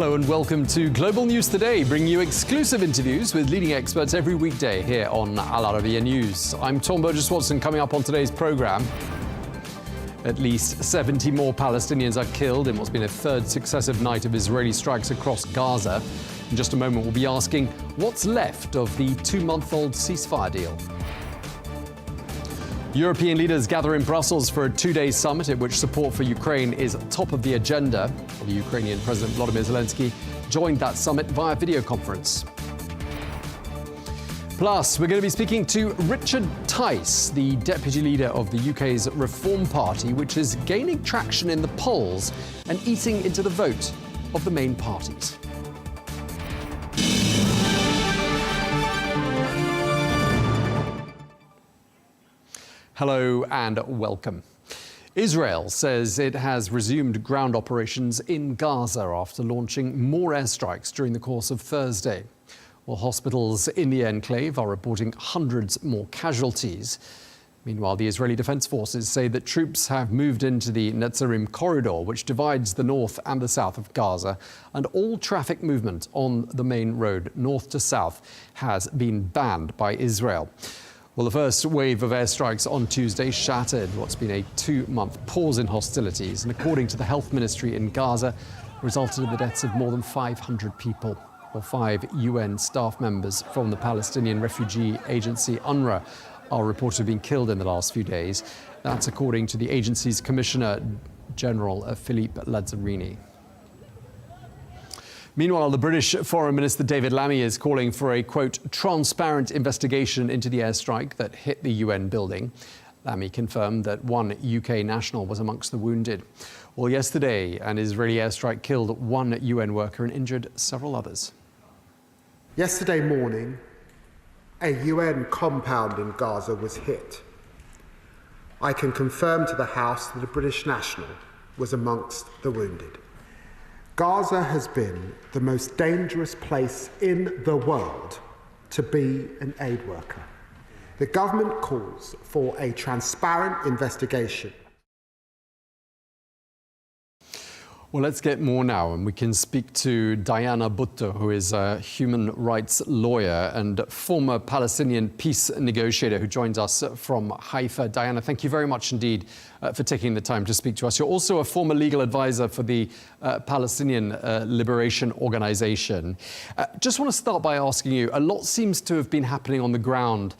Hello and welcome to Global News Today, bringing you exclusive interviews with leading experts every weekday here on Al Arabiya News. I'm Tom Burges Watson. Coming up on today's programme, at least 70 more Palestinians are killed in what's been a third successive night of Israeli strikes across Gaza. In just a moment, we'll be asking what's left of the 2-month-old ceasefire deal. European leaders gather in Brussels for a 2-day summit at which support for Ukraine is top of the agenda. The Ukrainian President Volodymyr Zelenskyy joined that summit via video conference. Plus, we're going to be speaking to Richard Tice, the deputy leader of the UK's Reform Party, which is gaining traction in the polls and eating into the vote of the main parties. Hello and welcome. Israel says it has resumed ground operations in Gaza after launching more airstrikes during the course of Thursday. Well, hospitals in the enclave are reporting hundreds more casualties. Meanwhile, the Israeli Defense Forces say that troops have moved into the Netzarim corridor, which divides the north and the south of Gaza, and all traffic movement on the main road, north to south, has been banned by Israel. Well, the first wave of airstrikes on Tuesday shattered what's been a 2-month pause in hostilities, and according to the health ministry in Gaza, resulted in the deaths of more than 500 people. Well, 5 UN staff members from the Palestinian refugee agency UNRWA are reported to have been killed in the last few days. That's according to the agency's Commissioner General Philippe Lazzarini. Meanwhile, the British Foreign Minister David Lammy is calling for a, quote, transparent investigation into the airstrike that hit the UN building. Lammy confirmed that 1 UK national was amongst the wounded. Well, yesterday, an Israeli airstrike killed 1 UN worker and injured several others. Yesterday morning, a UN compound in Gaza was hit. I can confirm to the House that a British national was amongst the wounded. Gaza has been the most dangerous place in the world to be an aid worker. The government calls for a transparent investigation. Well, let's get more now, and we can speak to Diana Buttu, who is a human rights lawyer and former Palestinian peace negotiator who joins us from Haifa. Diana, thank you very much indeed for taking the time to speak to us. You're also a former legal advisor for the Palestinian Liberation Organization. Just want to start by asking you, a lot seems to have been happening on the ground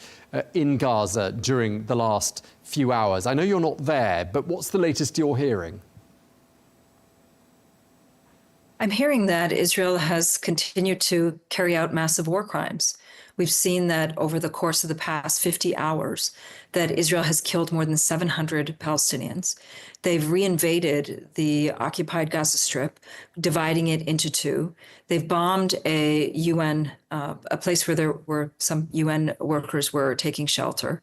in Gaza during the last few hours. I know you're not there, but what's the latest you're hearing? I'm hearing that Israel has continued to carry out massive war crimes. We've seen that over the course of the past 50 hours, that Israel has killed more than 700 Palestinians. They've reinvaded the occupied Gaza Strip, dividing it into 2. They've bombed a place where there were some UN workers were taking shelter.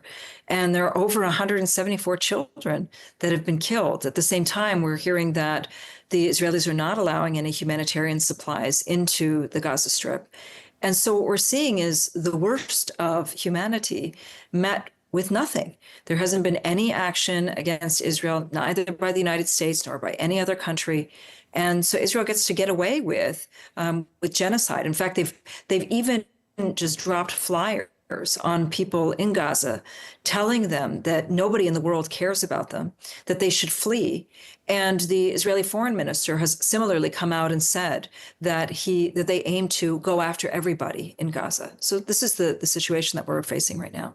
And there are over 174 children that have been killed. At the same time, we're hearing that the Israelis are not allowing any humanitarian supplies into the Gaza Strip. And so what we're seeing is the worst of humanity met with nothing. There hasn't been any action against Israel, neither by the United States nor by any other country. And so Israel gets to get away with genocide. In fact, they've even just dropped flyers on people in Gaza, telling them that nobody in the world cares about them, that they should flee. And the Israeli foreign minister has similarly come out and said that they aim to go after everybody in Gaza. So this is the situation that we're facing right now.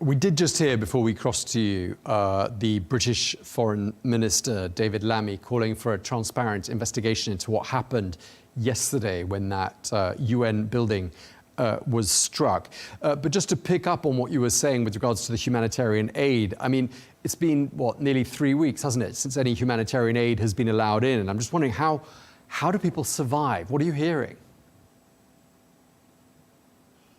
We did just hear, before we crossed to you, the British Foreign Minister, David Lammy, calling for a transparent investigation into what happened yesterday when that UN building was struck. But just to pick up on what you were saying with regards to the humanitarian aid, I mean, it's been, what, nearly 3 weeks, hasn't it, since any humanitarian aid has been allowed in. And I'm just wondering, how do people survive? What are you hearing?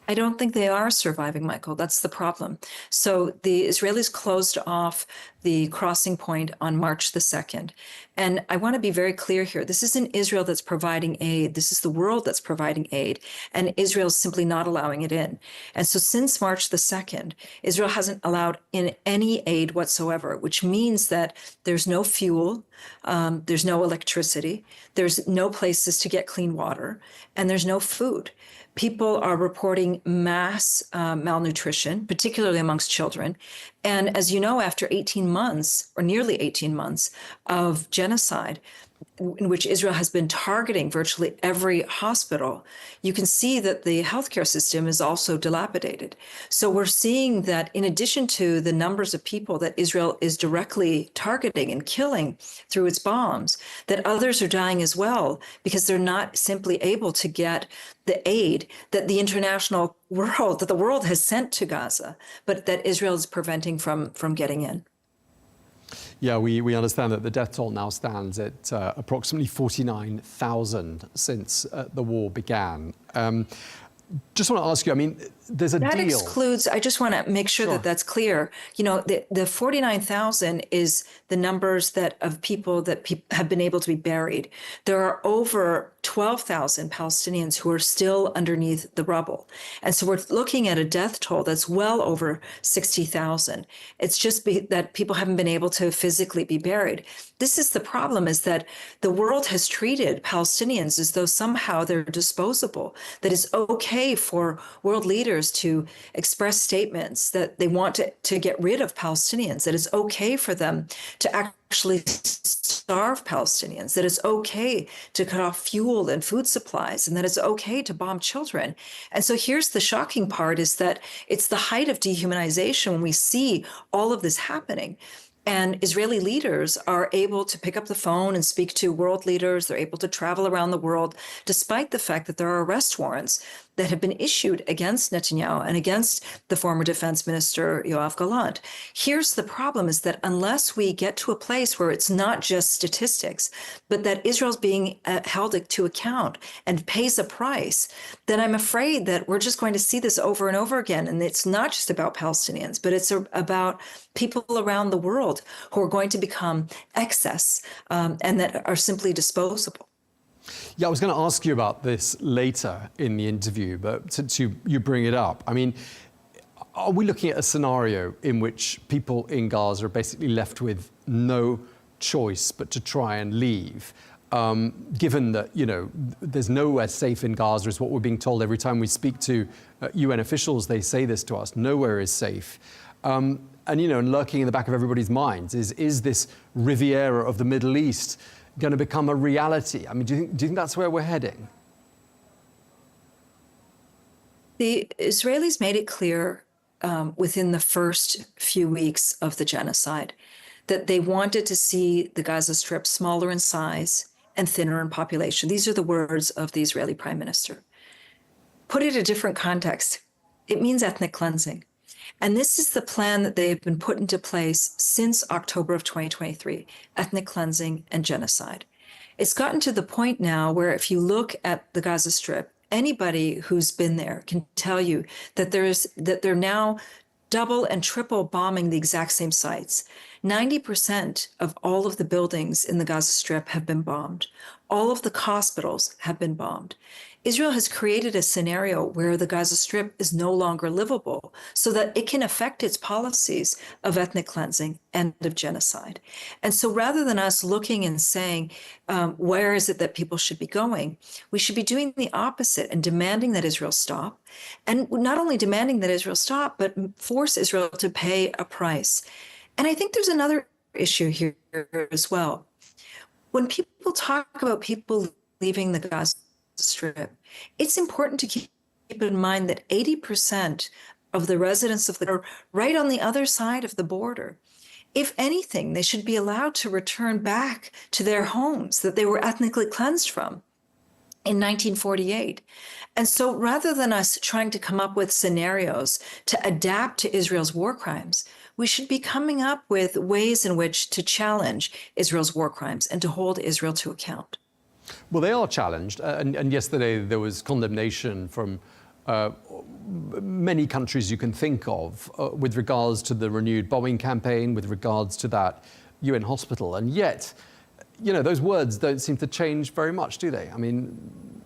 I don't think they are surviving, Michael. That's the problem. So the Israelis closed off the crossing point on March the 2nd. And I want to be very clear here. This isn't Israel that's providing aid. This is the world that's providing aid. And Israel's simply not allowing it in. And so since March the 2nd, Israel hasn't allowed in any aid whatsoever, which means that there's no fuel, there's no electricity, there's no places to get clean water, and there's no food. People are reporting mass malnutrition, particularly amongst children. And as you know, after 18 months, or nearly 18 months of genocide, in which Israel has been targeting virtually every hospital, you can see that the healthcare system is also dilapidated. So we're seeing that in addition to the numbers of people that Israel is directly targeting and killing through its bombs, that others are dying as well because they're not simply able to get the aid that the international world, that the world has sent to Gaza, but that Israel is preventing from getting in. Yeah, we understand that the death toll now stands at approximately 49,000 since the war began. Just want to ask you, I mean, there's a deal. That excludes, I just want to make sure that that's clear. You know, the 49,000 is the numbers of people that have been able to be buried. There are over 12,000 Palestinians who are still underneath the rubble. And so we're looking at a death toll that's well over 60,000. It's just that people haven't been able to physically be buried. This is the problem, is that the world has treated Palestinians as though somehow they're disposable, that it's okay for world leaders to express statements that they want to get rid of Palestinians, that it's okay for them to actually starve Palestinians, that it's okay to cut off fuel and food supplies, and that it's okay to bomb children. And so here's the shocking part, is that it's the height of dehumanization when we see all of this happening. And Israeli leaders are able to pick up the phone and speak to world leaders. They're able to travel around the world, despite the fact that there are arrest warrants that have been issued against Netanyahu and against the former defense minister, Yoav Gallant. Here's the problem, is that unless we get to a place where it's not just statistics, but that Israel's being held to account and pays a price, then I'm afraid that we're just going to see this over and over again. And it's not just about Palestinians, but it's about people around the world who are going to become excess and that are simply disposable. Yeah, I was going to ask you about this later in the interview, but since you bring it up, I mean, are we looking at a scenario in which people in Gaza are basically left with no choice but to try and leave? Given that, you know, there's nowhere safe in Gaza, is what we're being told every time we speak to UN officials. They say this to us: nowhere is safe. And, you know, lurking in the back of everybody's minds is this Riviera of the Middle East going to become a reality? I mean, do you think that's where we're heading? The Israelis made it clear within the first few weeks of the genocide that they wanted to see the Gaza Strip smaller in size and thinner in population. These are the words of the Israeli prime minister. Put it in a different context, it means ethnic cleansing. And this is the plan that they have been put into place since October of 2023, ethnic cleansing and genocide. It's gotten to the point now where if you look at the Gaza Strip, anybody who's been there can tell you that they're now double and triple bombing the exact same sites. 90% of all of the buildings in the Gaza Strip have been bombed. All of the hospitals have been bombed. Israel has created a scenario where the Gaza Strip is no longer livable so that it can affect its policies of ethnic cleansing and of genocide. And so rather than us looking and saying, where is it that people should be going, we should be doing the opposite and demanding that Israel stop. And not only demanding that Israel stop, but force Israel to pay a price. And I think there's another issue here as well. When people talk about people leaving the Gaza Strip, it's important to keep in mind that 80% of the residents of the are right on the other side of the border. If anything, they should be allowed to return back to their homes that they were ethnically cleansed from in 1948. And so rather than us trying to come up with scenarios to adapt to Israel's war crimes, we should be coming up with ways in which to challenge Israel's war crimes and to hold Israel to account. Well, they are challenged. And yesterday there was condemnation from many countries you can think of with regards to the renewed bombing campaign, with regards to that UN hospital. And yet, you know, those words don't seem to change very much, do they? I mean,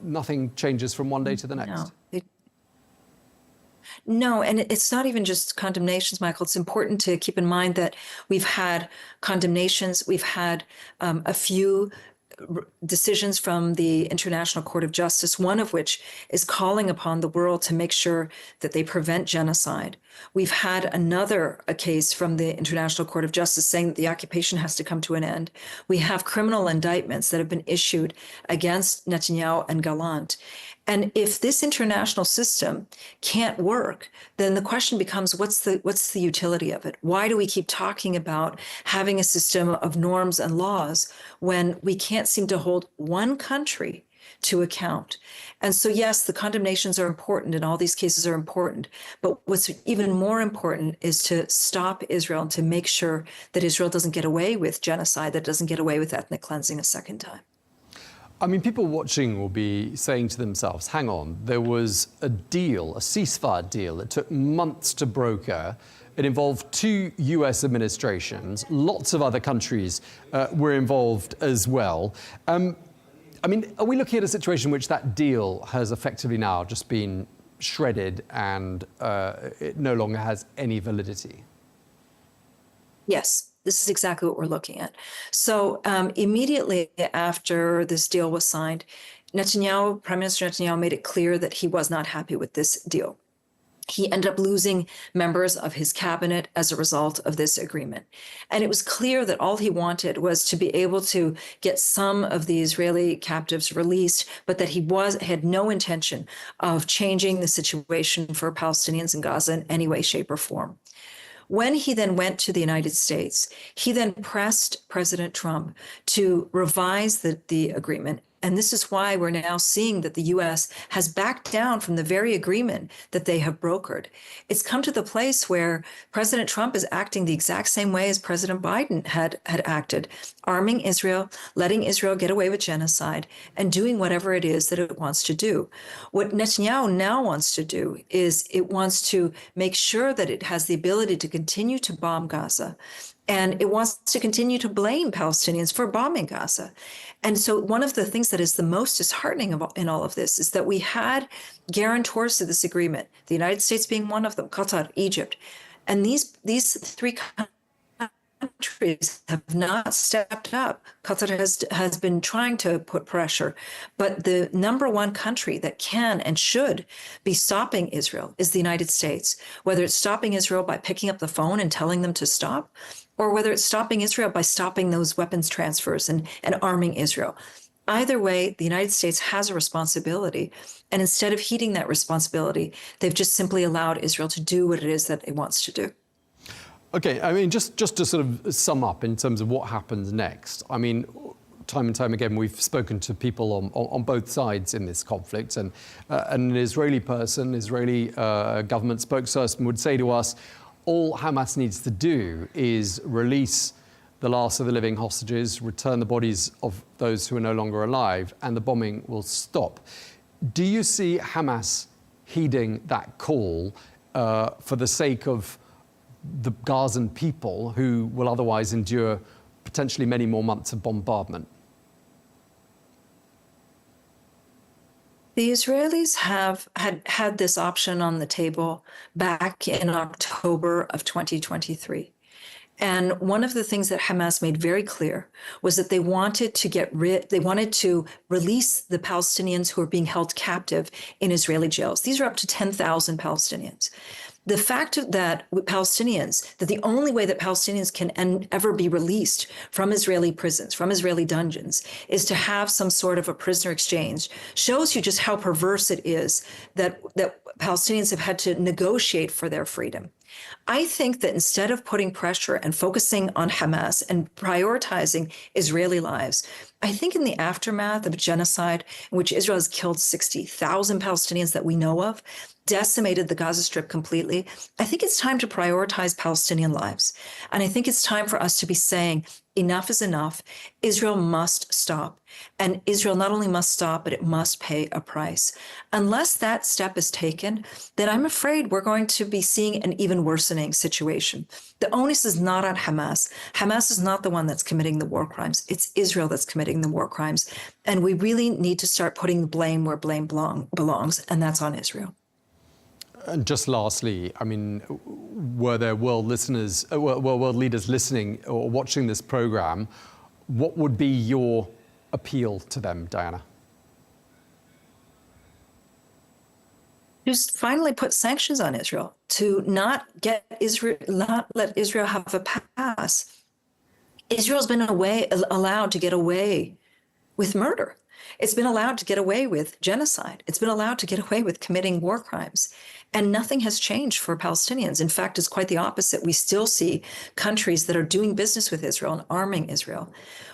nothing changes from one day to the next. No, and it's not even just condemnations, Michael. It's important to keep in mind that we've had condemnations, we've had a few decisions from the International Court of Justice, one of which is calling upon the world to make sure that they prevent genocide. We've had a case from the International Court of Justice saying that the occupation has to come to an end. We have criminal indictments that have been issued against Netanyahu and Gallant. And if this international system can't work, then the question becomes, what's the utility of it? Why do we keep talking about having a system of norms and laws when we can't seem to hold one country to account? And so, yes, the condemnations are important and all these cases are important. But what's even more important is to stop Israel and to make sure that Israel doesn't get away with genocide, that doesn't get away with ethnic cleansing a second time. I mean, people watching will be saying to themselves, hang on, there was a deal, a ceasefire deal that took months to broker. It involved 2 US administrations. Lots of other countries were involved as well. I mean, are we looking at a situation in which that deal has effectively now just been shredded and it no longer has any validity? Yes. This is exactly what we're looking at. So immediately after this deal was signed, Prime Minister Netanyahu made it clear that he was not happy with this deal. He ended up losing members of his cabinet as a result of this agreement. And it was clear that all he wanted was to be able to get some of the Israeli captives released, but that he had no intention of changing the situation for Palestinians in Gaza in any way, shape, or form. When he then went to the United States, he then pressed President Trump to revise the agreement. And this is why we're now seeing that the U.S. has backed down from the very agreement that they have brokered. It's come to the place where President Trump is acting the exact same way as President Biden had acted, arming Israel, letting Israel get away with genocide, and doing whatever it is that it wants to do. What Netanyahu now wants to do is it wants to make sure that it has the ability to continue to bomb Gaza. And it wants to continue to blame Palestinians for bombing Gaza. And so one of the things that is the most disheartening in all of this is that we had guarantors to this agreement, the United States being one of them, Qatar, Egypt. And these 3 countries have not stepped up. Qatar has been trying to put pressure, but the number one country that can and should be stopping Israel is the United States, whether it's stopping Israel by picking up the phone and telling them to stop, or whether it's stopping Israel by stopping those weapons transfers and arming Israel. Either way, the United States has a responsibility. And instead of heeding that responsibility, they've just simply allowed Israel to do what it is that it wants to do. Okay, I mean, just to sort of sum up in terms of what happens next. I mean, time and time again, we've spoken to people on both sides in this conflict, and an Israeli government spokesperson would say to us, all Hamas needs to do is release the last of the living hostages, return the bodies of those who are no longer alive, and the bombing will stop. Do you see Hamas heeding that call for the sake of the Gazan people who will otherwise endure potentially many more months of bombardment? The Israelis have had this option on the table back in October of 2023. And one of the things that Hamas made very clear was that they wanted to release the Palestinians who are being held captive in Israeli jails. These are up to 10,000 Palestinians. The fact that the only way that Palestinians can ever be released from Israeli prisons, from Israeli dungeons, is to have some sort of a prisoner exchange, shows you just how perverse it is that Palestinians have had to negotiate for their freedom. I think that instead of putting pressure and focusing on Hamas and prioritizing Israeli lives, I think in the aftermath of a genocide in which Israel has killed 60,000 Palestinians that we know of, decimated the Gaza Strip completely. I think it's time to prioritize Palestinian lives. And I think it's time for us to be saying, enough is enough. Israel must stop. And Israel not only must stop, but it must pay a price. Unless that step is taken, then I'm afraid we're going to be seeing an even worsening situation. The onus is not on Hamas. Hamas is not the one that's committing the war crimes. It's Israel that's committing the war crimes. And we really need to start putting the blame where blame belongs, and that's on Israel. And just lastly, I mean, were there world listeners, world leaders listening or watching this program? What would be your appeal to them, Diana? Just finally put sanctions on Israel, to not let Israel have a pass. Israel's been allowed to get away with murder. It's been allowed to get away with genocide. It's been allowed to get away with committing war crimes. And nothing has changed for Palestinians. In fact, it's quite the opposite. We still see countries that are doing business with Israel and arming Israel.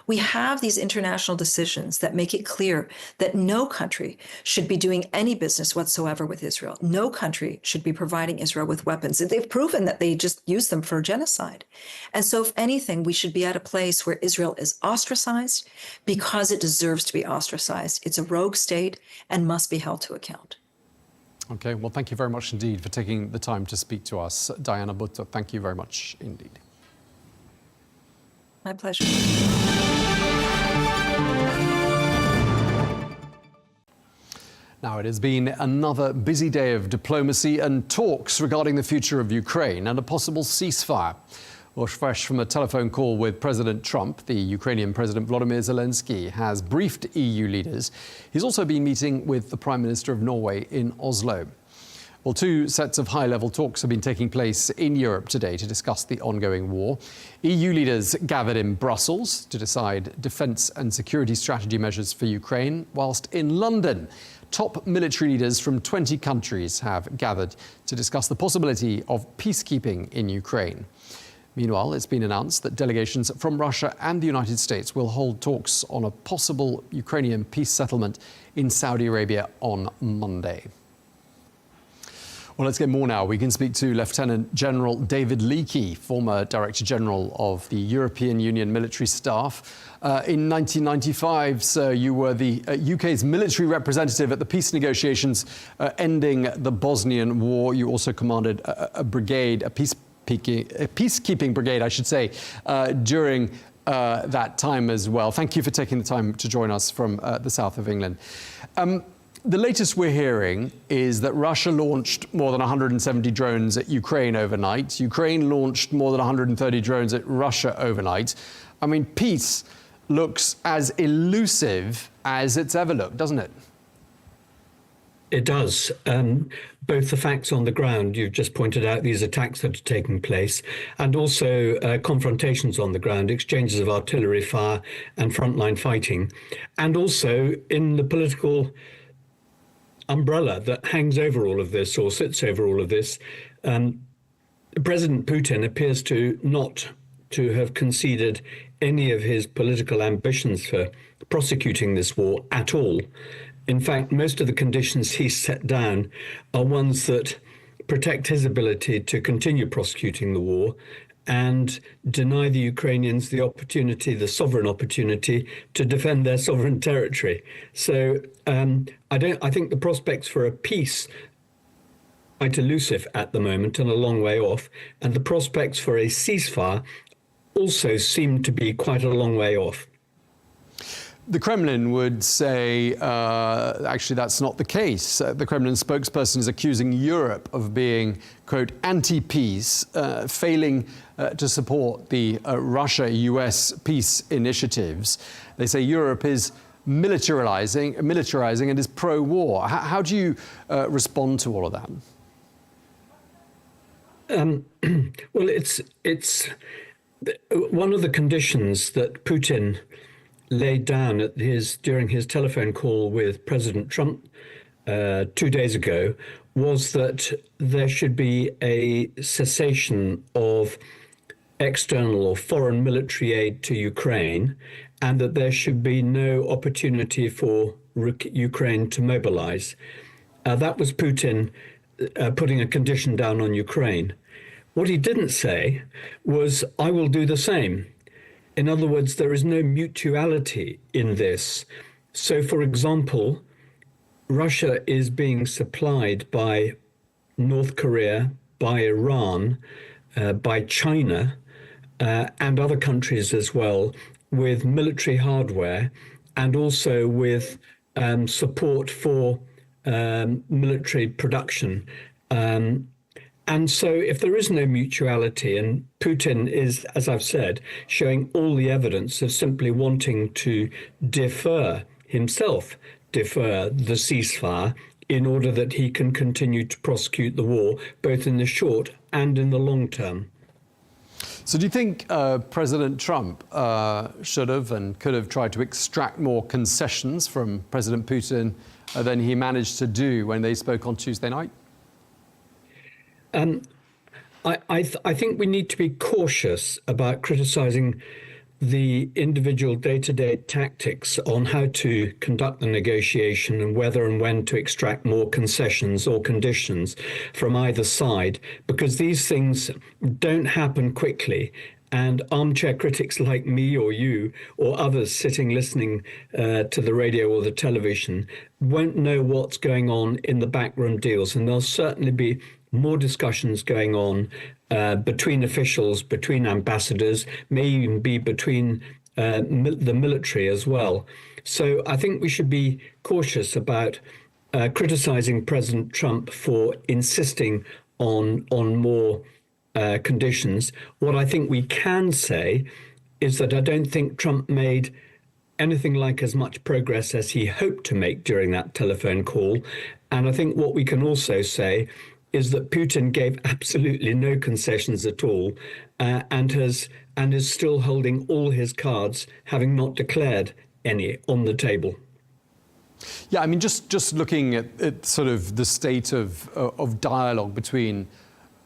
We have these international decisions that make it clear that no country should be doing any business whatsoever with Israel. No country should be providing Israel with weapons. They've proven that they just use them for genocide. And so if anything, we should be at a place where Israel is ostracized because it deserves to be ostracized. It's a rogue state and must be held to account. Okay, well, thank you very much indeed for taking the time to speak to us. Diana Buttu, thank you very much indeed. My pleasure. Now, it has been another busy day of diplomacy and talks regarding the future of Ukraine and a possible ceasefire. Well, fresh from a telephone call with President Trump, the Ukrainian President Volodymyr Zelenskyy has briefed EU leaders. He's also been meeting with the Prime Minister of Norway in Oslo. Well, two sets of high-level talks have been taking place in Europe today to discuss the ongoing war. EU leaders gathered in Brussels to decide defence and security strategy measures for Ukraine, whilst in London, top military leaders from 20 countries have gathered to discuss the possibility of peacekeeping in Ukraine. Meanwhile, it's been announced that delegations from Russia and the United States will hold talks on a possible Ukrainian peace settlement in Saudi Arabia on Monday. Well, let's get more now. We can speak to Lieutenant General David Leakey, former Director General of the European Union Military Staff. In 1995, sir, you were the UK's military representative at the peace negotiations ending the Bosnian War. You also commanded a brigade, a peacekeeping brigade, I should say, during that time as well. Thank you for taking the time to join us from the south of England. The latest we're hearing is that Russia launched more than 170 drones at Ukraine overnight. Ukraine launched more than 130 drones at Russia overnight. I mean, peace looks as elusive as it's ever looked, doesn't it? It does. Both the facts on the ground, you've just pointed out these attacks that are taking place, and also confrontations on the ground, exchanges of artillery fire and frontline fighting, and also in the political umbrella that hangs over all of this or sits over all of this. President Putin appears to not to have conceded any of his political ambitions for prosecuting this war at all. In fact, most of the conditions he's set down are ones that protect his ability to continue prosecuting the war and deny the Ukrainians the opportunity, the sovereign opportunity, to defend their sovereign territory. So I think the prospects for a peace are quite elusive at the moment and a long way off, and the prospects for a ceasefire also seem to be quite a long way off. The Kremlin would say, actually, that's not the case. The Kremlin spokesperson is accusing Europe of being, quote, anti-peace, failing to support the Russia-US peace initiatives. They say Europe is militarizing and is pro-war. How do you respond to all of that? Well, it's one of the conditions that Putin laid down at during his telephone call with President Trump 2 days ago was that there should be a cessation of external or foreign military aid to Ukraine, and that there should be no opportunity for Ukraine to mobilize. That was Putin putting a condition down on Ukraine. What he didn't say was, I will do the same. In other words, there is no mutuality in this. So, for example, Russia is being supplied by North Korea, by Iran, by China, and other countries as well, with military hardware and also with support for military production. And so if there is no mutuality, and Putin is, as I've said, showing all the evidence of simply wanting to defer the ceasefire in order that he can continue to prosecute the war, both in the short and in the long term. So do you think President Trump should have and could have tried to extract more concessions from President Putin than he managed to do when they spoke on Tuesday night? I think we need to be cautious about criticizing the individual day-to-day tactics on how to conduct the negotiation and whether and when to extract more concessions or conditions from either side, because these things don't happen quickly. And armchair critics like me or you or others sitting listening to the radio or the television won't know what's going on in the backroom deals. And there'll certainly be more discussions going on between officials, between ambassadors, may even be between the military as well. So I think we should be cautious about criticizing President Trump for insisting on more conditions. What I think we can say is that I don't think Trump made anything like as much progress as he hoped to make during that telephone call. And I think what we can also say is that Putin gave absolutely no concessions at all, and is still holding all his cards, having not declared any, on the table. Yeah, I mean, just looking at sort of the state of dialogue between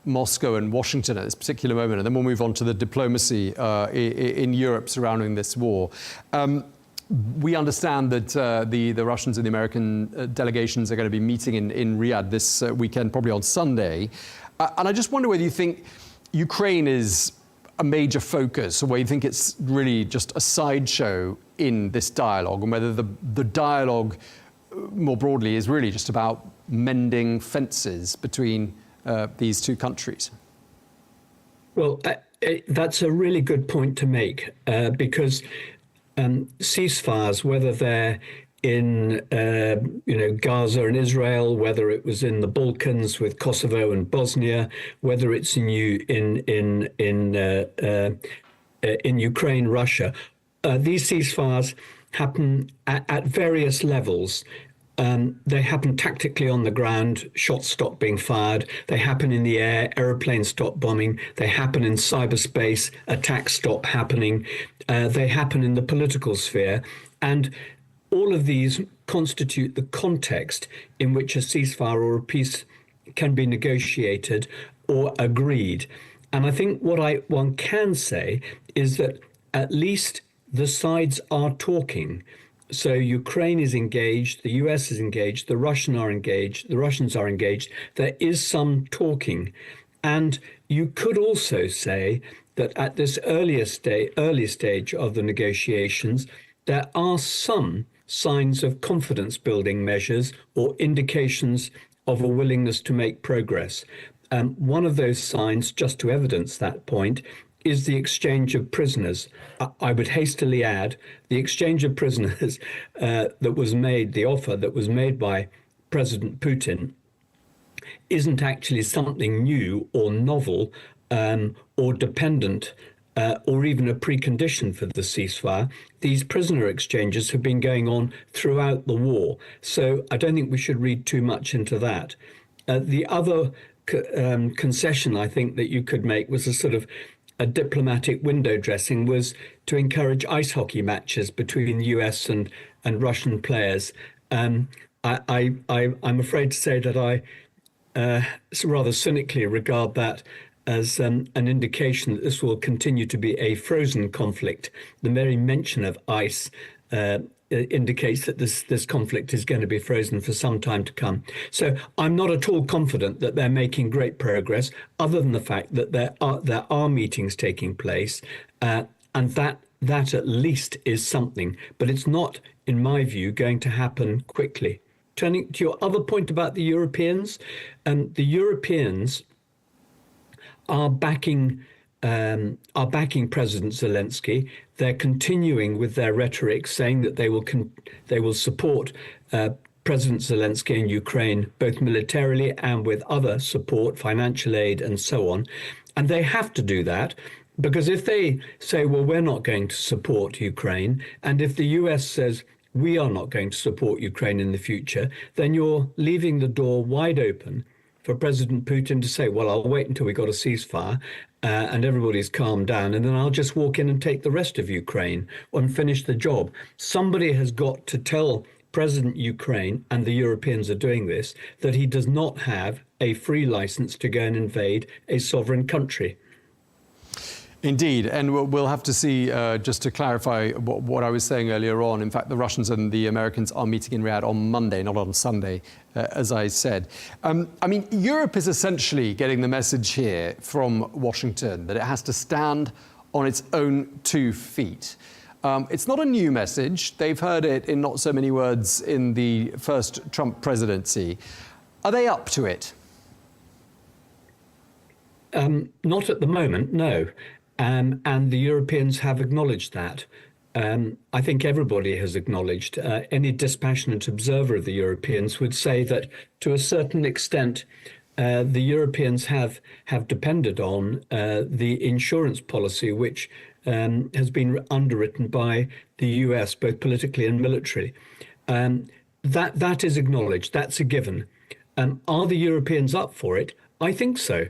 Moscow and Washington at this particular moment, and then we'll move on to the diplomacy in Europe surrounding this war. We understand that the Russians and the American delegations are going to be meeting in Riyadh this weekend, probably on Sunday. And I just wonder whether you think Ukraine is a major focus, or whether you think it's really just a sideshow in this dialogue, and whether the dialogue more broadly is really just about mending fences between these two countries. Well, that's a really good point to make, because ceasefires, whether they're in Gaza and Israel, whether it was in the Balkans with Kosovo and Bosnia, whether it's in Ukraine, Russia, these ceasefires happen at various levels. They happen tactically on the ground, shots stop being fired. They happen in the air, aeroplanes stop bombing. They happen in cyberspace, attacks stop happening. They happen in the political sphere. And all of these constitute the context in which a ceasefire or a peace can be negotiated or agreed. And I think what one can say is that at least the sides are talking. So Ukraine is engaged, the US is engaged, the Russians are engaged. There is some talking. And you could also say that at this early stage of the negotiations, there are some signs of confidence building measures or indications of a willingness to make progress. One of those signs, just to evidence that point, is the exchange of prisoners. I would hastily add the exchange of prisoners the offer that was made by President Putin isn't actually something new or novel or dependent or even a precondition for the ceasefire. These prisoner exchanges have been going on throughout the war. So I don't think we should read too much into that. The other concession I think that you could make was a diplomatic window dressing, was to encourage ice hockey matches between US and Russian players. I'm afraid to say that I rather cynically regard that as an indication that this will continue to be a frozen conflict. The very mention of ice indicates that this conflict is going to be frozen for some time to come. So I'm not at all confident that they're making great progress, other than the fact that there are meetings taking place, and that at least is something. But it's not, in my view, going to happen quickly. Turning to your other point about the Europeans, the Europeans are backing President Zelenskyy. They're continuing with their rhetoric, saying that they will support President Zelenskyy in Ukraine, both militarily and with other support, financial aid, and so on. And they have to do that, because if they say, well, we're not going to support Ukraine, and if the US says we are not going to support Ukraine in the future, then you're leaving the door wide open for President Putin to say, well, I'll wait until we got a ceasefire and everybody's calmed down, and then I'll just walk in and take the rest of Ukraine and finish the job. Somebody has got to tell President Ukraine, and the Europeans are doing this, that he does not have a free license to go and invade a sovereign country. Indeed, and we'll have to see, just to clarify what I was saying earlier on. In fact, the Russians and the Americans are meeting in Riyadh on Monday, not on Sunday, as I said. I mean, Europe is essentially getting the message here from Washington that it has to stand on its own 2 feet. It's not a new message. They've heard it in not so many words in the first Trump presidency. Are they up to it? Not at the moment, no. And the Europeans have acknowledged that. I think everybody has acknowledged. Any dispassionate observer of the Europeans would say that, to a certain extent, the Europeans have depended on the insurance policy, which has been underwritten by the US, both politically and militarily. That is acknowledged. That's a given. Are the Europeans up for it? I think so.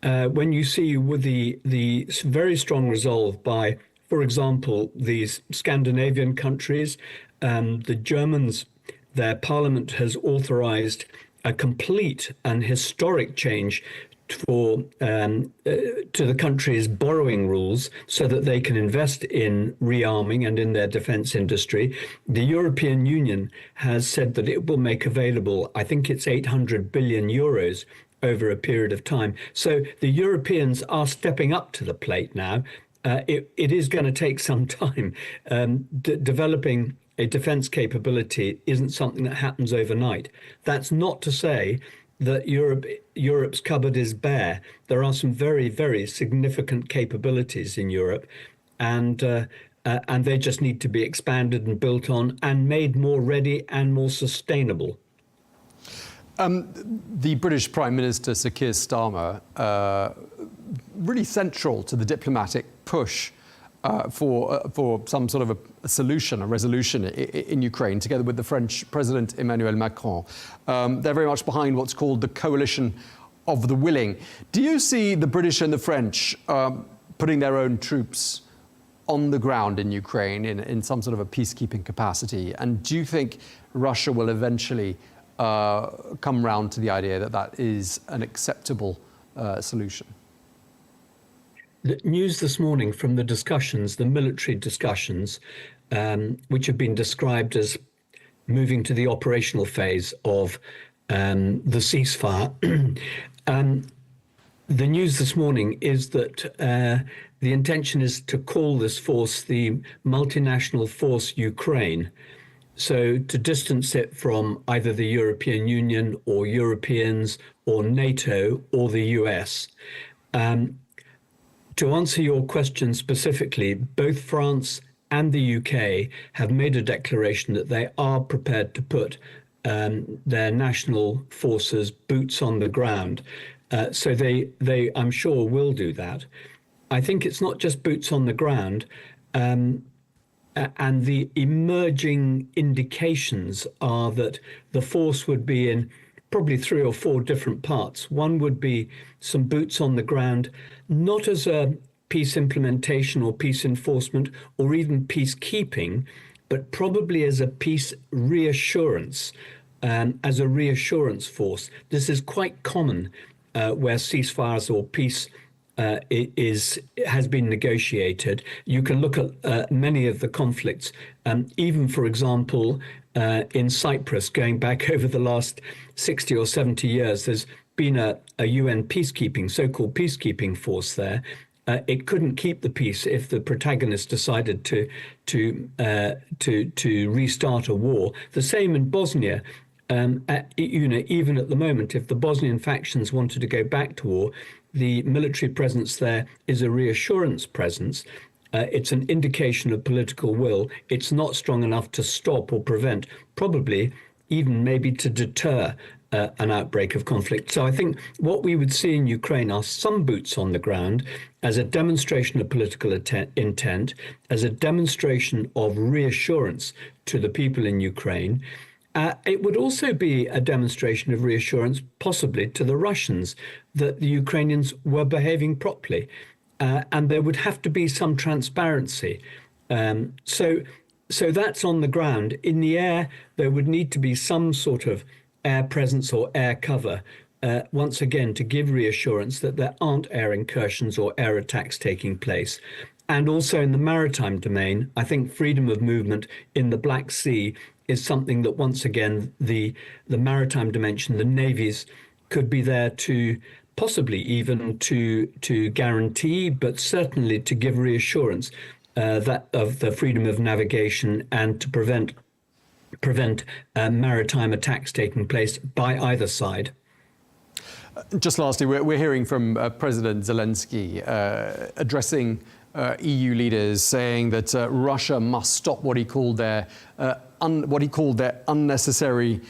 When you see with the very strong resolve by, for example, these Scandinavian countries, the Germans, their parliament has authorized a complete and historic change to the country's borrowing rules so that they can invest in rearming and in their defense industry. The European Union has said that it will make available, I think it's 800 billion euros over a period of time. So the Europeans are stepping up to the plate now. It is going to take some time. Developing a defense capability isn't something that happens overnight. That's not to say that Europe's cupboard is bare. There are some very, very significant capabilities in Europe, and they just need to be expanded and built on and made more ready and more sustainable. The British Prime Minister, Sir Keir Starmer, really central to the diplomatic push for some sort of a solution, a resolution in Ukraine, together with the French President Emmanuel Macron. They're very much behind what's called the coalition of the willing. Do you see the British and the French putting their own troops on the ground in Ukraine in some sort of a peacekeeping capacity? And do you think Russia will eventually come round to the idea that that is an acceptable solution? The news this morning from the discussions, the military discussions, which have been described as moving to the operational phase of the ceasefire. The news this morning is that the intention is to call this force the Multinational Force Ukraine. So to distance it from either the European Union or Europeans or NATO or the US. To answer your question specifically, both France and the UK have made a declaration that they are prepared to put their national forces boots on the ground. So they, I'm sure, will do that. I think it's not just boots on the ground. And the emerging indications are that the force would be in probably 3 or 4 different parts. One would be some boots on the ground, not as a peace implementation or peace enforcement or even peacekeeping, but probably as a peace reassurance, as a reassurance force. This is quite common where ceasefires or peace has been negotiated. You can look at many of the conflicts, even, for example, in Cyprus, going back over the last 60 or 70 years, there's been a UN peacekeeping, so-called peacekeeping force there. It couldn't keep the peace if the protagonists decided to restart a war. The same in Bosnia. Even at the moment, if the Bosnian factions wanted to go back to war, the military presence there is a reassurance presence. It's an indication of political will. It's not strong enough to stop or prevent, probably even maybe to deter an outbreak of conflict. So I think what we would see in Ukraine are some boots on the ground as a demonstration of political intent, as a demonstration of reassurance to the people in Ukraine. It would also be a demonstration of reassurance, possibly to the Russians, that the Ukrainians were behaving properly. And there would have to be some transparency. So that's on the ground. In the air, there would need to be some sort of air presence or air cover, once again, to give reassurance that there aren't air incursions or air attacks taking place. And also in the maritime domain, I think freedom of movement in the Black Sea is something that, once again, the maritime dimension, the navies could be there to possibly even to guarantee, but certainly to give reassurance that of the freedom of navigation and to prevent maritime attacks taking place by either side. Just lastly, we're hearing from President Zelenskyy addressing EU leaders, saying that Russia must stop what he called their unnecessary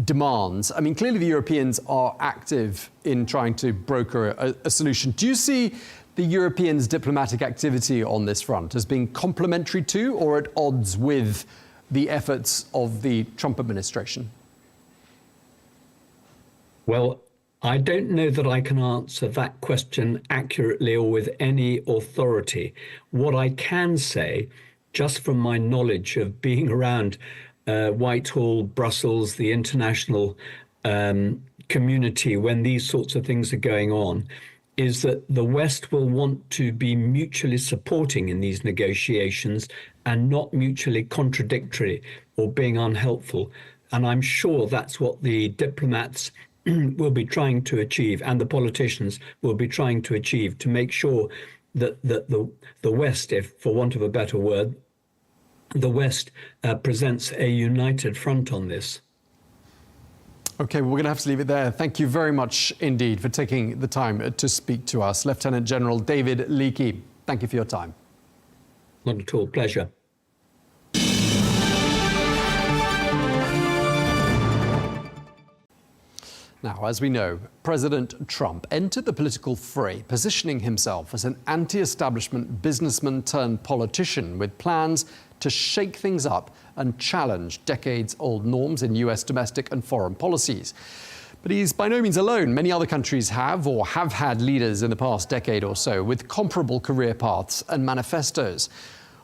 demands. I mean, clearly the Europeans are active in trying to broker a solution. Do you see the Europeans' diplomatic activity on this front as being complementary to or at odds with the efforts of the Trump administration? Well, I don't know that I can answer that question accurately or with any authority. What I can say, just from my knowledge of being around Whitehall, Brussels, the international community, when these sorts of things are going on, is that the West will want to be mutually supporting in these negotiations and not mutually contradictory or being unhelpful. And I'm sure that's what the diplomats will be trying to achieve, and the politicians will be trying to achieve, to make sure that the West, if for want of a better word, the West presents a united front on this. OK, well, we're going to have to leave it there. Thank you very much indeed for taking the time to speak to us. Lieutenant General David Leakey, thank you for your time. Not at all. Pleasure. Now, as we know, President Trump entered the political fray, positioning himself as an anti-establishment businessman turned politician with plans to shake things up and challenge decades-old norms in US domestic and foreign policies. But he's by no means alone. Many other countries have or have had leaders in the past decade or so with comparable career paths and manifestos.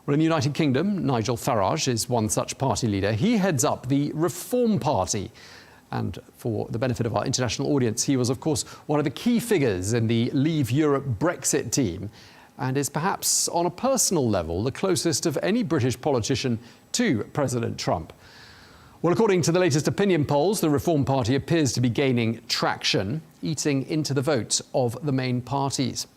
Well, in the United Kingdom, Nigel Farage is one such party leader. He heads up the Reform Party. And for the benefit of our international audience, he was, of course, one of the key figures in the Leave Europe Brexit team and is perhaps, on a personal level, the closest of any British politician to President Trump. Well, according to the latest opinion polls, the Reform Party appears to be gaining traction, eating into the vote of the main parties.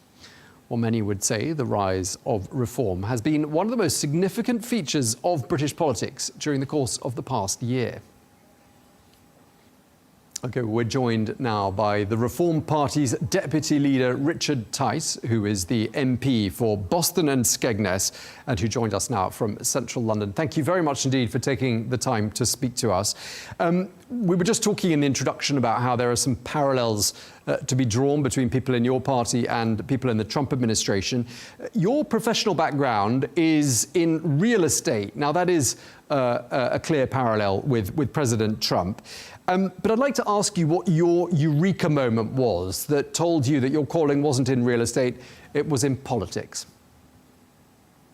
Well, many would say the rise of Reform has been one of the most significant features of British politics during the course of the past year. OK, we're joined now by the Reform Party's Deputy Leader, Richard Tice, who is the MP for Boston and Skegness, and who joined us now from central London. Thank you very much indeed for taking the time to speak to us. We were just talking in the introduction about how there are some parallels to be drawn between people in your party and people in the Trump administration. Your professional background is in real estate. Now, that is a clear parallel with President Trump. But I'd like to ask you what your eureka moment was that told you that your calling wasn't in real estate, it was in politics.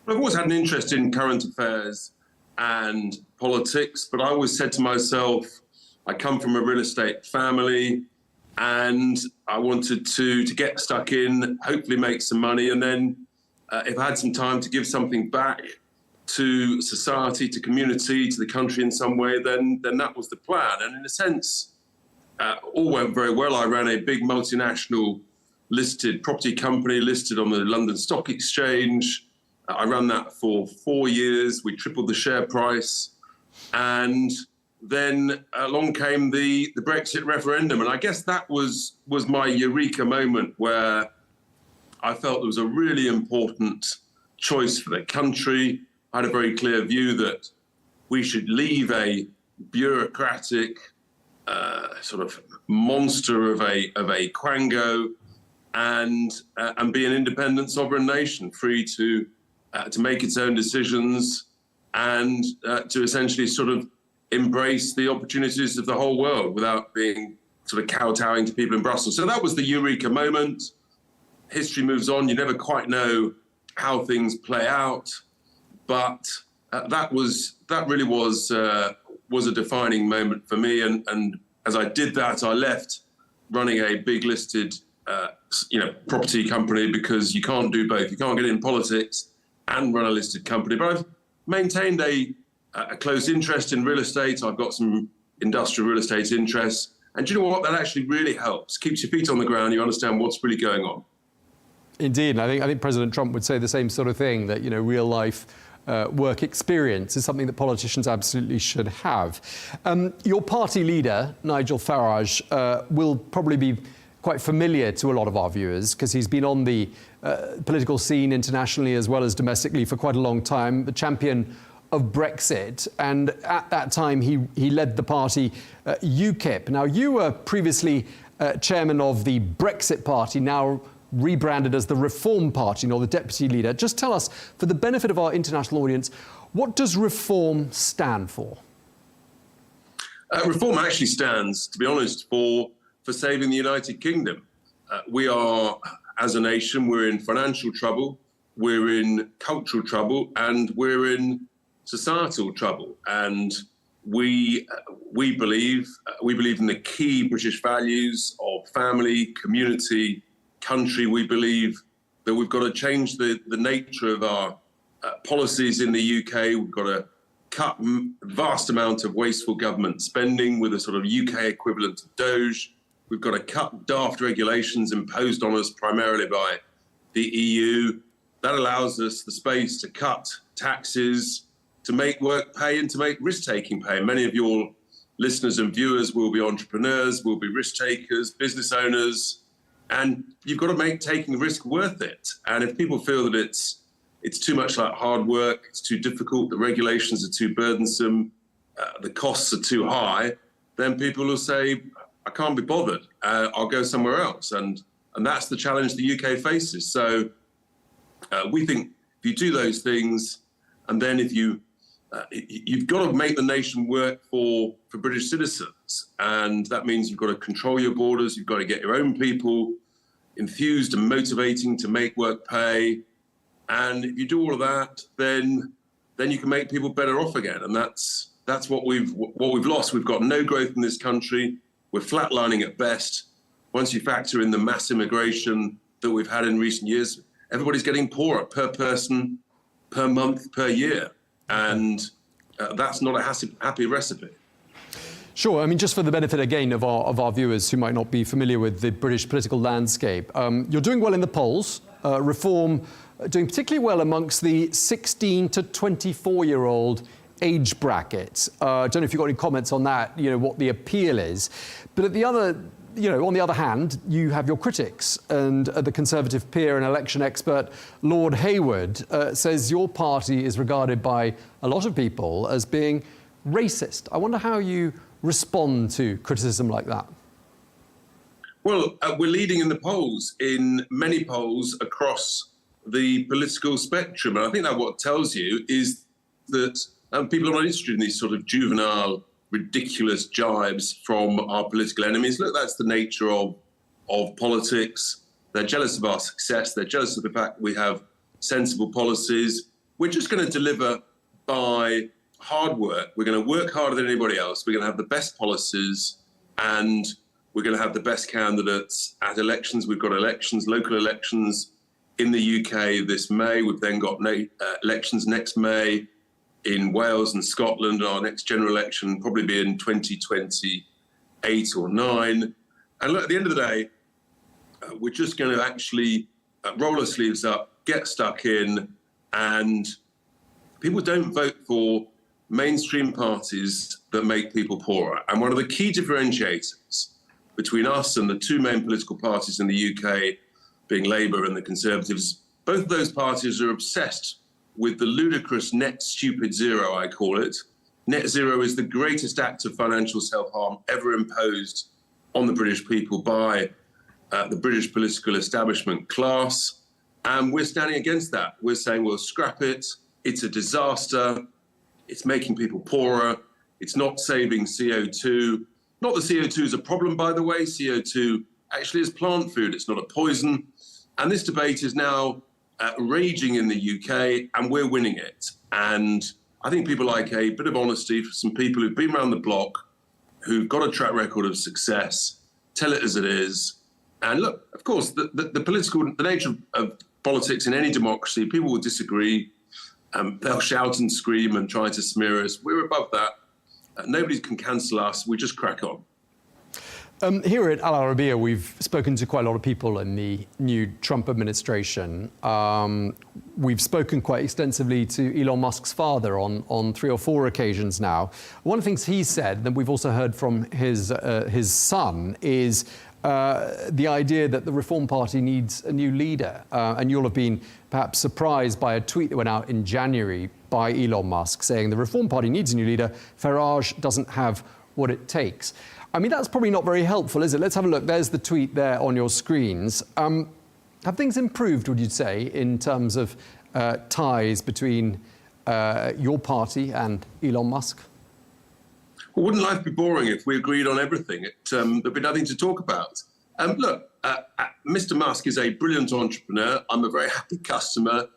I've always had an interest in current affairs and politics, but I always said to myself, I come from a real estate family. and I wanted to get stuck in, hopefully make some money, and then if I had some time to give something back to society, to community, to the country in some way, then that was the plan. And in a sense, all went very well. I ran a big multinational listed property company listed on the London Stock Exchange. I ran that for 4 years. We tripled the share price. And then along came the Brexit referendum. And I guess that was my eureka moment, where I felt there was a really important choice for the country. I had a very clear view that we should leave a bureaucratic sort of monster of a quango and be an independent sovereign nation, free to make its own decisions and to essentially sort of embrace the opportunities of the whole world without being sort of kowtowing to people in Brussels. So that was the eureka moment. History moves on. You never quite know how things play out, but that really was a defining moment for me. And as I did that, I left running a big listed property company, because you can't do both. You can't get in politics and run a listed company. But I've maintained a close interest in real estate. I've got some industrial real estate interests. And do you know what? That actually really helps. Keeps your feet on the ground. You understand what's really going on. Indeed. I think President Trump would say the same sort of thing, that, real life work experience is something that politicians absolutely should have. Your party leader, Nigel Farage, will probably be quite familiar to a lot of our viewers, because he's been on the political scene internationally as well as domestically for quite a long time, the champion of Brexit. And at that time, he led the party UKIP. Now, you were previously chairman of the Brexit Party, now rebranded as the Reform Party, or the deputy leader. Just tell us, for the benefit of our international audience, what does Reform stand for? Reform actually stands, to be honest, for saving the United Kingdom. We are, as a nation, we're in financial trouble, we're in cultural trouble, and we're in societal trouble. And we believe in the key British values of family, community, country. We believe that we've got to change the nature of our policies in the UK. We've got to cut vast amount of wasteful government spending with a sort of UK equivalent of Doge. We've got to cut daft regulations imposed on us primarily by the EU. That allows us the space to cut taxes, to make work pay, and to make risk-taking pay. Many of your listeners and viewers will be entrepreneurs, will be risk takers, business owners, and you've got to make taking risk worth it. And if people feel that it's too much like hard work, it's too difficult, the regulations are too burdensome, the costs are too high, then people will say, I can't be bothered, I'll go somewhere else. And that's the challenge the UK faces. So we think if you do those things, and then if you've got to make the nation work for British citizens. And that means you've got to control your borders. You've got to get your own people enthused and motivating to make work pay. And if you do all of that, then you can make people better off again. And that's what we've lost. We've got no growth in this country. We're flatlining at best. Once you factor in the mass immigration that we've had in recent years, everybody's getting poorer per person, per month, per year. And that's not a happy recipe. Sure. I mean, just for the benefit, again, of our viewers who might not be familiar with the British political landscape, you're doing well in the polls. Reform doing particularly well amongst the 16 to 24-year-old age bracket. I don't know if you've got any comments on that, what the appeal is. But on the other hand, you have your critics, and the Conservative peer and election expert Lord Hayward says your party is regarded by a lot of people as being racist. I wonder how you respond to criticism like that. Well, we're leading in the polls, in many polls across the political spectrum. And I think that what tells you is that people are not interested in these sort of juvenile, ridiculous jibes from our political enemies. Look, that's the nature of politics. They're jealous of our success. They're jealous of the fact that we have sensible policies. We're just going to deliver by hard work. We're going to work harder than anybody else. We're going to have the best policies, and We're going to have the best candidates at elections. We've got elections, local elections in the UK this May. We've then got elections next May in Wales and Scotland. Our next general election will probably be in 2028 or 9. And look, at the end of the day, we're just going to actually roll our sleeves up, get stuck in, and people don't vote for mainstream parties that make people poorer. And one of the key differentiators between us and the two main political parties in the UK, being Labour and the Conservatives, both of those parties are obsessed with the ludicrous net stupid zero, I call it. Net zero is the greatest act of financial self-harm ever imposed on the British people by the British political establishment class. And we're standing against that. We're saying we'll scrap it. It's a disaster. It's making people poorer. It's not saving CO2. Not that CO2 is a problem, by the way. CO2 actually is plant food. It's not a poison. And this debate is now raging in the UK, and we're winning it. And I think people like a bit of honesty for some people who've been around the block, who've got a track record of success, tell it as it is. And look, of course, the nature of politics in any democracy, people will disagree. They'll shout and scream and try to smear us. We're above that. Nobody can cancel us. We just crack on. Here at Al Arabiya, we've spoken to quite a lot of people in the new Trump administration. We've spoken quite extensively to Elon Musk's father on 3 or 4 occasions now. One of the things he said, that we've also heard from his son, is the idea that the Reform Party needs a new leader. And you'll have been perhaps surprised by a tweet that went out in January by Elon Musk saying the Reform Party needs a new leader. Farage doesn't have what it takes. I mean, that's probably not very helpful, is it? Let's have a look. There's the tweet there on your screens. Have things improved, would you say, in terms of ties between your party and Elon Musk? Well, wouldn't life be boring if we agreed on everything? There'd be nothing to talk about. Look, Mr. Musk is a brilliant entrepreneur. I'm a very happy customer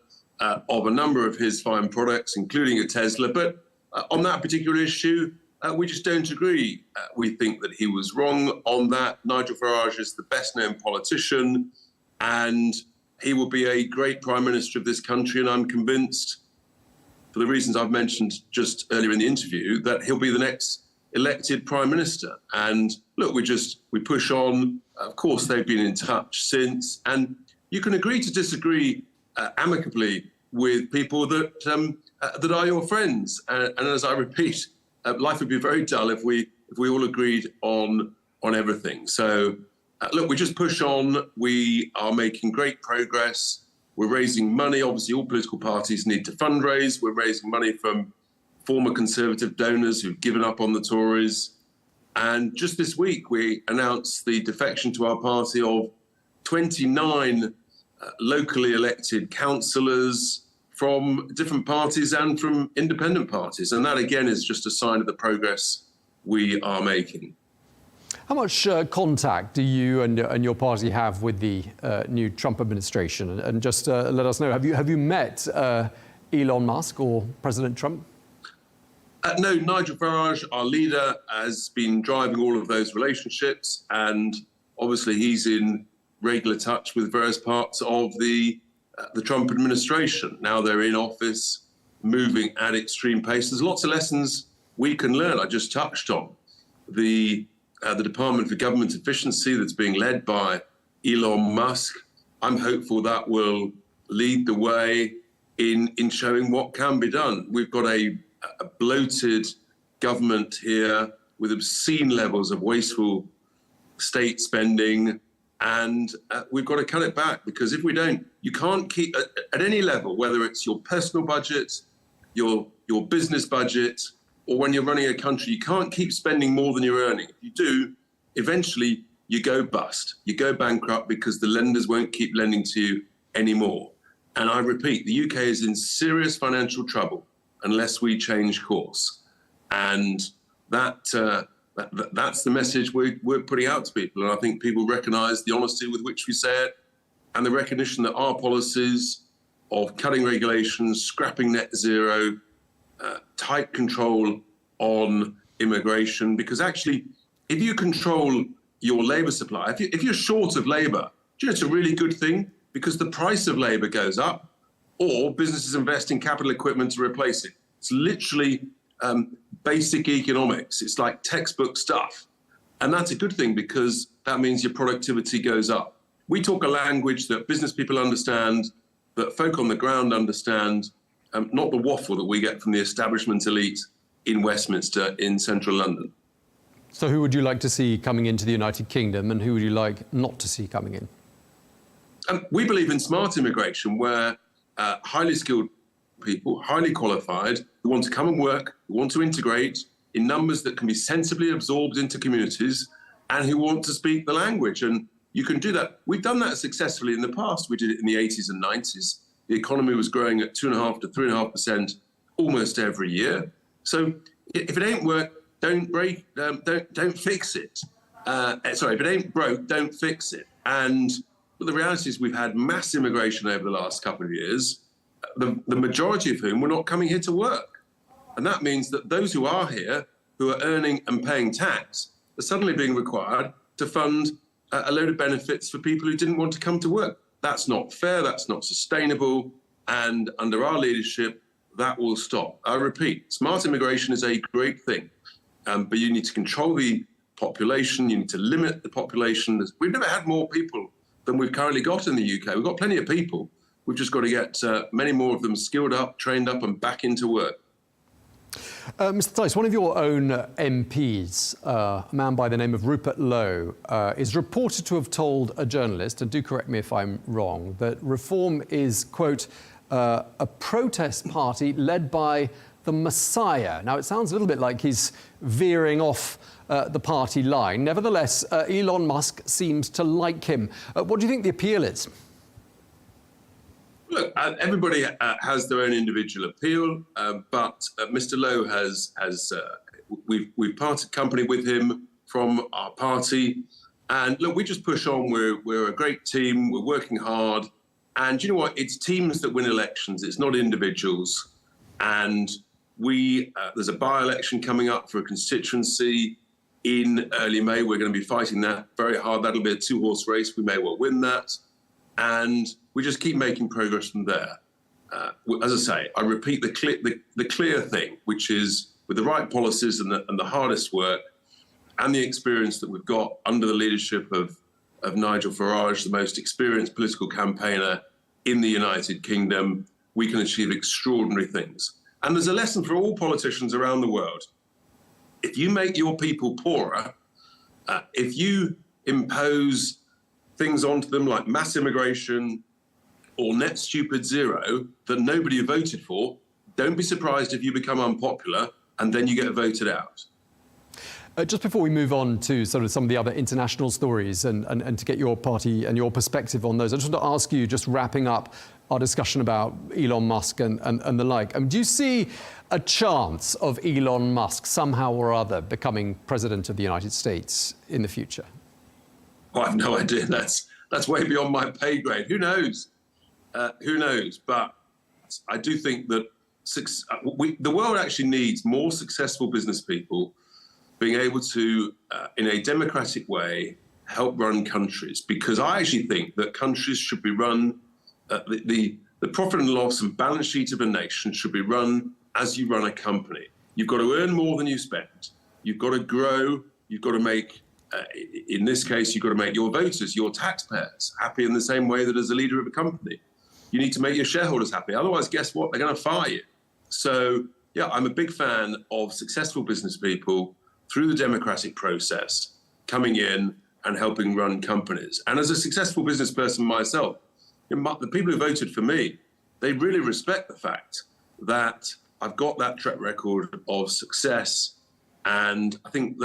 of a number of his fine products, including a Tesla. But on that particular issue, we just don't agree. We think that he was wrong on that. Nigel Farage is the best-known politician, and he will be a great prime minister of this country. And I'm convinced, for the reasons I've mentioned just earlier in the interview, that he'll be the next elected prime minister. And look, we push on. Of course, they've been in touch since, and you can agree to disagree amicably with people that are your friends. And as I repeat, life would be very dull if we all agreed on everything. So, look, we just push on. We are making great progress. We're raising money. Obviously, all political parties need to fundraise. We're raising money from former Conservative donors who've given up on the Tories. And just this week, we announced the defection to our party of 29 locally elected councillors from different parties and from independent parties. And that, again, is just a sign of the progress we are making. How much contact do you and your party have with the new Trump administration? And just let us know, have you met Elon Musk or President Trump? No, Nigel Farage, our leader, has been driving all of those relationships. And obviously he's in regular touch with various parts of the Trump administration. Now they're in office, moving at extreme pace. There's lots of lessons we can learn. I just touched on the Department for Government Efficiency that's being led by Elon Musk. I'm hopeful that will lead the way in showing what can be done. We've got a bloated government here with obscene levels of wasteful state spending. And we've got to cut it back, because if we don't, you can't keep at any level, whether it's your personal budget, your business budget, or when you're running a country, you can't keep spending more than you're earning. If you do, eventually you go bust, you go bankrupt, because the lenders won't keep lending to you anymore. And I repeat, the UK is in serious financial trouble unless we change course. And that's the message we're putting out to people. And I think people recognise the honesty with which we say it, and the recognition that our policies of cutting regulations, scrapping net zero, tight control on immigration, because actually, if you control your labour supply. If you're short of labour, it's a really good thing because the price of labour goes up, or businesses invest in capital equipment to replace it. It's literally basic economics. It's like textbook stuff. And that's a good thing because that means your productivity goes up. We talk a language that business people understand, that folk on the ground understand, not the waffle that we get from the establishment elite in Westminster in central London. So who would you like to see coming into the United Kingdom, and who would you like not to see coming in? We believe in smart immigration, where highly skilled people, highly qualified, who want to come and work, who want to integrate in numbers that can be sensibly absorbed into communities, and who want to speak the language. And you can do that. We've done that successfully in the past. We did it in the 80s and 90s. The economy was growing at 2.5% to 3.5% almost every year. So if it ain't work, don't fix it. If it ain't broke, don't fix it. And the reality is we've had mass immigration over the last couple of years, the majority of whom were not coming here to work. And that means that those who are here, who are earning and paying tax, are suddenly being required to fund a load of benefits for people who didn't want to come to work. That's not fair, that's not sustainable, and under our leadership, that will stop. I repeat, smart immigration is a great thing, but you need to control the population, you need to limit the population. We've never had more people than we've currently got in the UK. We've got plenty of people. We've just got to get many more of them skilled up, trained up, and back into work. Mr. Tice, one of your own MPs, a man by the name of Rupert Lowe, is reported to have told a journalist, and do correct me if I'm wrong, that Reform is, quote, a protest party led by the Messiah. Now, it sounds a little bit like he's veering off the party line. Nevertheless, Elon Musk seems to like him. What do you think the appeal is? Look, everybody has their own individual appeal, but Mr. Lowe we've parted company with him from our party. And look, we just push on. We're a great team. We're working hard. And you know what? It's teams that win elections. It's not individuals. And there's a by-election coming up for a constituency in early May. We're going to be fighting that very hard. That'll be a two-horse race. We may well win that. And we just keep making progress from there. As I say, I repeat the clear thing, which is with the right policies and the hardest work and the experience that we've got under the leadership of Nigel Farage, the most experienced political campaigner in the United Kingdom, we can achieve extraordinary things. And there's a lesson for all politicians around the world. If you make your people poorer, if you impose things onto them like mass immigration or net stupid zero that nobody voted for, don't be surprised if you become unpopular and then you get voted out. Just before we move on to sort of some of the other international stories and to get your party and your perspective on those, I just want to ask you, just wrapping up our discussion about Elon Musk and the like, do you see a chance of Elon Musk somehow or other becoming president of the United States in the future? Oh, I have no idea. That's way beyond my pay grade. Who knows? Who knows? But I do think that the world actually needs more successful business people being able to, in a democratic way, help run countries. Because I actually think that countries should be run, the profit and loss and balance sheet of a nation should be run as you run a company. You've got to earn more than you spend. You've got to grow. You've got to make, in this case, you've got to make your voters, your taxpayers, happy in the same way that as a leader of a company. You need to make your shareholders happy. Otherwise, guess what? They're going to fire you. So, yeah, I'm a big fan of successful business people through the democratic process, coming in and helping run companies. And as a successful business person myself, the people who voted for me, they really respect the fact that I've got that track record of success. And I think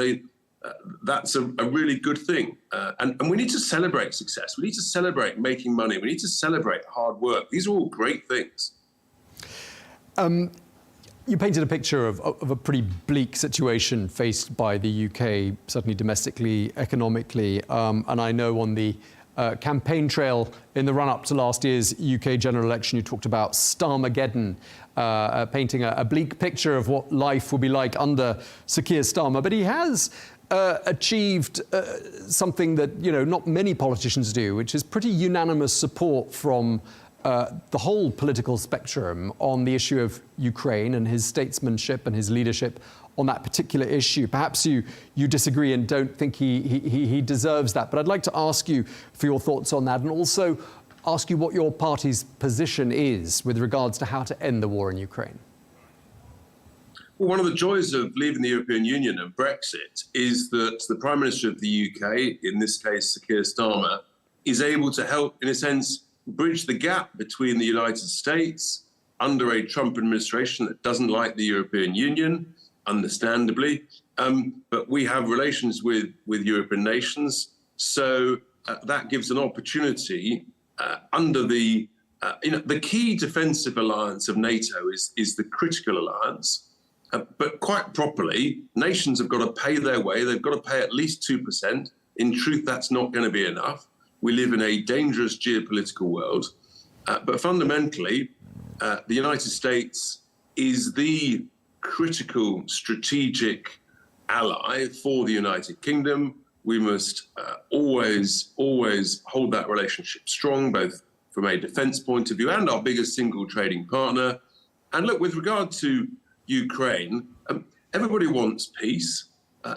that's a really good thing. And we need to celebrate success. We need to celebrate making money. We need to celebrate hard work. These are all great things. You painted a picture of a pretty bleak situation faced by the UK, certainly domestically, economically. And I know on the campaign trail in the run-up to last year's UK general election, you talked about Starmageddon, painting a bleak picture of what life would be like under Sir Keir Starmer. But he has achieved something that, not many politicians do, which is pretty unanimous support from the whole political spectrum on the issue of Ukraine and his statesmanship and his leadership on that particular issue. Perhaps you disagree and don't think he deserves that, but I'd like to ask you for your thoughts on that, and also ask you what your party's position is with regards to how to end the war in Ukraine. Well, one of the joys of leaving the European Union and Brexit is that the Prime Minister of the UK, in this case, Sir Keir Starmer, is able to help, in a sense, bridge the gap between the United States under a Trump administration that doesn't like the European Union, understandably, but we have relations with European nations, so that gives an opportunity under the key defensive alliance of NATO is the critical alliance. But quite properly, nations have got to pay their way. They've got to pay at least 2%. In truth, that's not going to be enough. We live in a dangerous geopolitical world. But fundamentally, the United States is the critical strategic ally for the United Kingdom. We must always hold that relationship strong, both from a defense point of view and our biggest single trading partner. And look, with regard to Ukraine, everybody wants peace.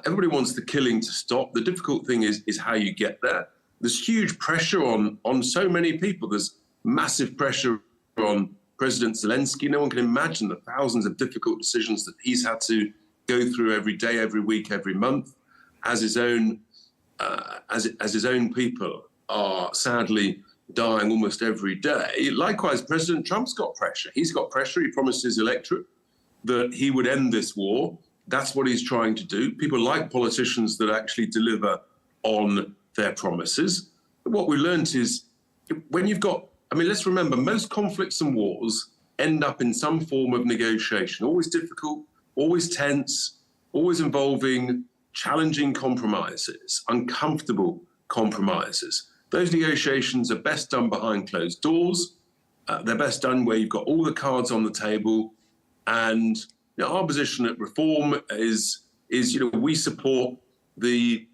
Everybody wants the killing to stop. The difficult thing is how you get there. There's huge pressure on so many people. There's massive pressure on President Zelenskyy. No one can imagine the thousands of difficult decisions that he's had to go through every day, every week, every month, as his own people are sadly dying almost every day. Likewise, President Trump's got pressure. He's got pressure. He promised his electorate that he would end this war. That's what he's trying to do. People like politicians that actually deliver on their promises. But what we learned is when you've got, let's remember, most conflicts and wars end up in some form of negotiation, always difficult, always tense, always involving challenging compromises, uncomfortable compromises. Those negotiations are best done behind closed doors. They're best done where you've got all the cards on the table. And our position at Reform is we support the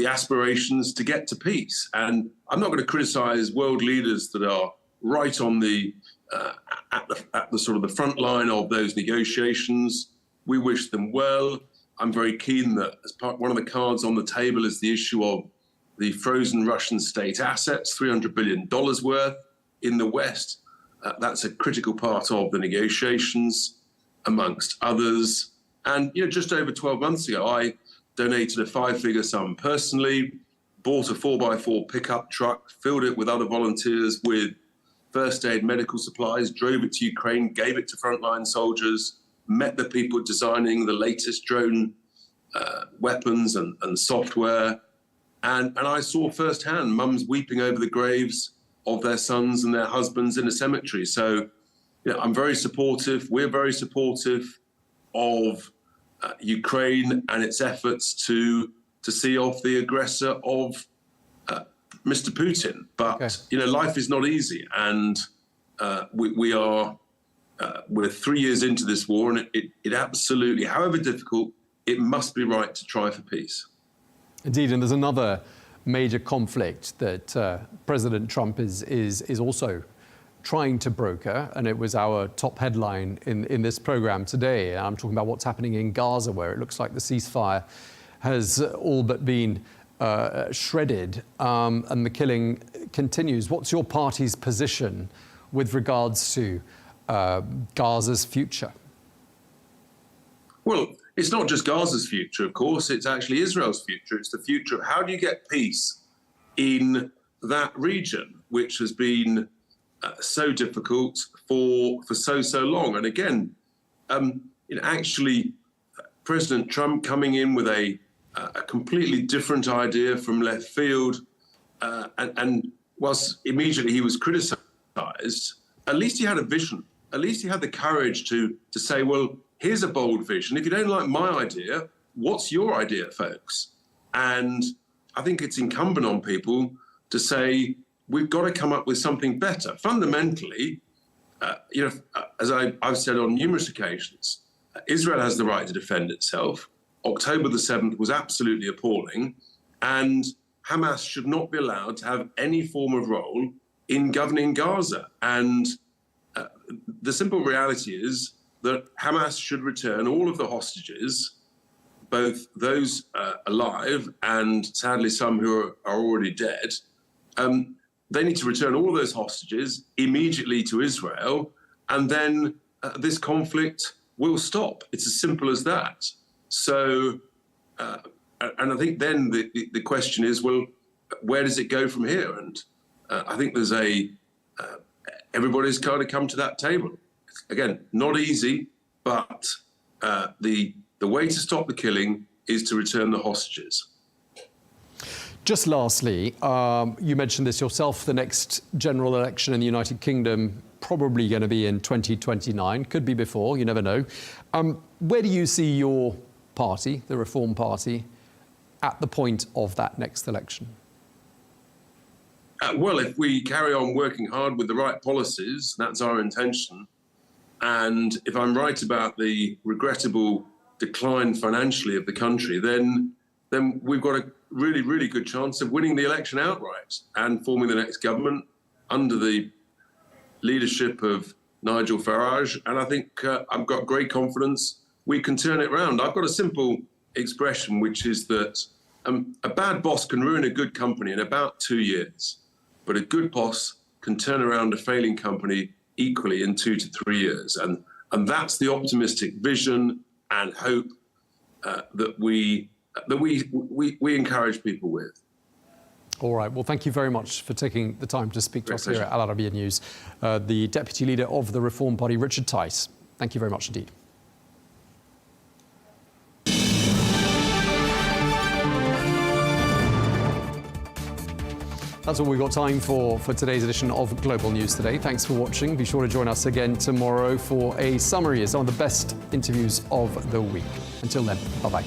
aspirations to get to peace. And I'm not going to criticize world leaders that are right on the at the sort of the front line of those negotiations. We wish them well. I'm very keen that one of the cards on the table is the issue of the frozen Russian state assets, $300 billion worth in the West. That's a critical part of the negotiations, amongst others. And just over 12 months ago, I donated a 5-figure sum personally, bought a 4x4 pickup truck, filled it with other volunteers with first aid medical supplies, drove it to Ukraine, gave it to frontline soldiers, met the people designing the latest drone weapons and software. And I saw firsthand mums weeping over the graves of their sons and their husbands in a cemetery. So I'm very supportive. We're very supportive of Ukraine and its efforts to see off the aggressor of Mr. Putin. But, life is not easy. And we're 3 years into this war, and it absolutely, however difficult, it must be right to try for peace. Indeed, and there's another major conflict that President Trump is also trying to broker, and it was our top headline in this program today. I'm talking about what's happening in Gaza, where it looks like the ceasefire has all but been shredded, and the killing continues. What's your party's position with regards to Gaza's future? Well, it's not just Gaza's future, of course, it's actually Israel's future. It's the future of how do you get peace in that region, which has been so difficult for so long. And again, actually, President Trump coming in with a completely different idea from left field, and whilst immediately he was criticised, at least he had a vision. At least he had the courage to say, well, here's a bold vision. If you don't like my idea, what's your idea, folks? And I think it's incumbent on people to say, we've got to come up with something better. Fundamentally, as I've said on numerous occasions, Israel has the right to defend itself. October the 7th was absolutely appalling, and Hamas should not be allowed to have any form of role in governing Gaza. And the simple reality is that Hamas should return all of the hostages, both those alive and sadly some who are already dead. They need to return all of those hostages immediately to Israel, and then this conflict will stop. It's as simple as that. So, and I think then the question is, well, where does it go from here? And I think there's everybody's kind of come to that table. Again, not easy, but the way to stop the killing is to return the hostages. Just lastly, you mentioned this yourself, the next general election in the United Kingdom probably going to be in 2029, could be before, you never know. Where do you see your party, the Reform Party, at the point of that next election? Well, if we carry on working hard with the right policies, that's our intention. And if I'm right about the regrettable decline financially of the country, then we've got a really, really good chance of winning the election outright and forming the next government under the leadership of Nigel Farage. And I think I've got great confidence we can turn it around. I've got a simple expression, which is that a bad boss can ruin a good company in about 2 years, but a good boss can turn around a failing company equally in 2 to 3 years. And that's the optimistic vision and hope that we encourage people with. All right. Well, thank you very much for taking the time to speak to us here at Al Arabiya News. The Deputy Leader of the Reform Party, Richard Tice. Thank you very much indeed. That's all we've got time for today's edition of Global News Today. Thanks for watching. Be sure to join us again tomorrow for a summary of some of the best interviews of the week. Until then, bye-bye.